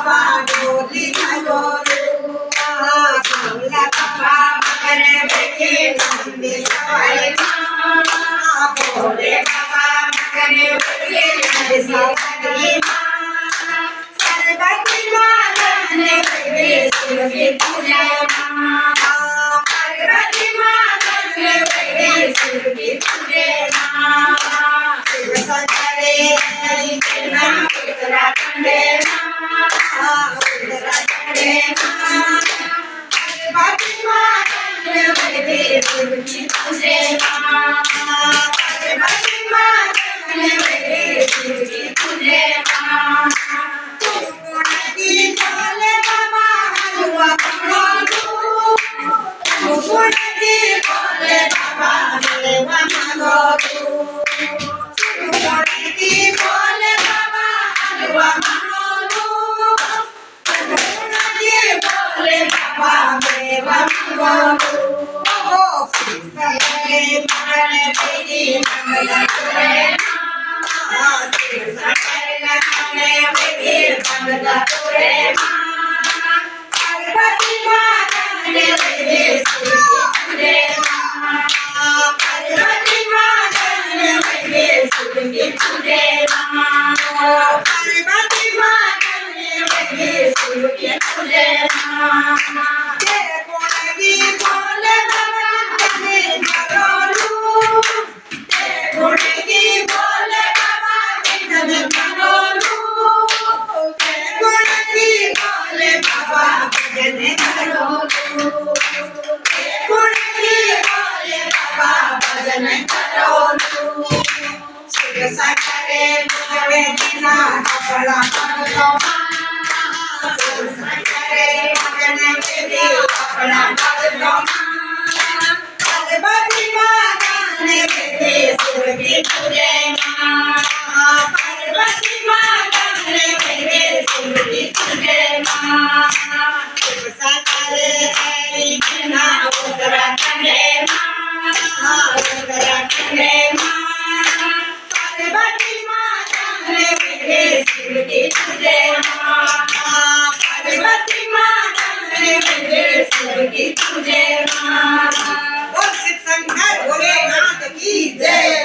बाबा डोली घरोरू भोला बाबा मगर बैठे नंदी सवारी माँ भोले बाबा मगर बैठे नंदी सवारी माँ सरस्वती माता ने बैठे शिव की पूजा माँ पार्वती माता ने बैठे शिव की पूजा माँ शिव शंकरे हरि के नाम उत्तराखंड माँ उत्तराखंड माँ पार्वती माता ने बैठे शिव की पूजा माँ पार्वती माता ने बैठे शिव की पूजा माँ भोले बाबा हलवा मांगो भोले बाबा हलवा मांगो भोले बाबा हलवा मांगो भोले बाबा हलवा मांगो सकरे माने बेटी मंगला करे सकरे माने बेटी मंगला करे पार्वती माता ने बैठे शिव की पूजा माँ पार्वती माता ने बैठे शिव की पूजा माँ पार्वती माता ने बैठे शिव की पूजा माँ जय भोले बाबा ने करोलू जय भोले बाबा ने करोलू जय भोले बाबा ने करोलू भोले बाबा भजन करोलू शिव शंकरे भगवे दीना कपड़ा पहनो शिव शंकरे भजन बेदी कपड़ा पहनो पार्वती माता ने बैठे शिव की पूजा माँ पार्वती माता ने बैठे शिव की पूजा माँ शिव शंकरे हरि के नाम उत्तराखंड माँ उत्तराखंड माँ पार्वती माता ने बैठे शिव की पूजा माँ पार्वती माता ने बैठे शिव की पूजा माँ शिव शंकर भोलेनाथ की जय।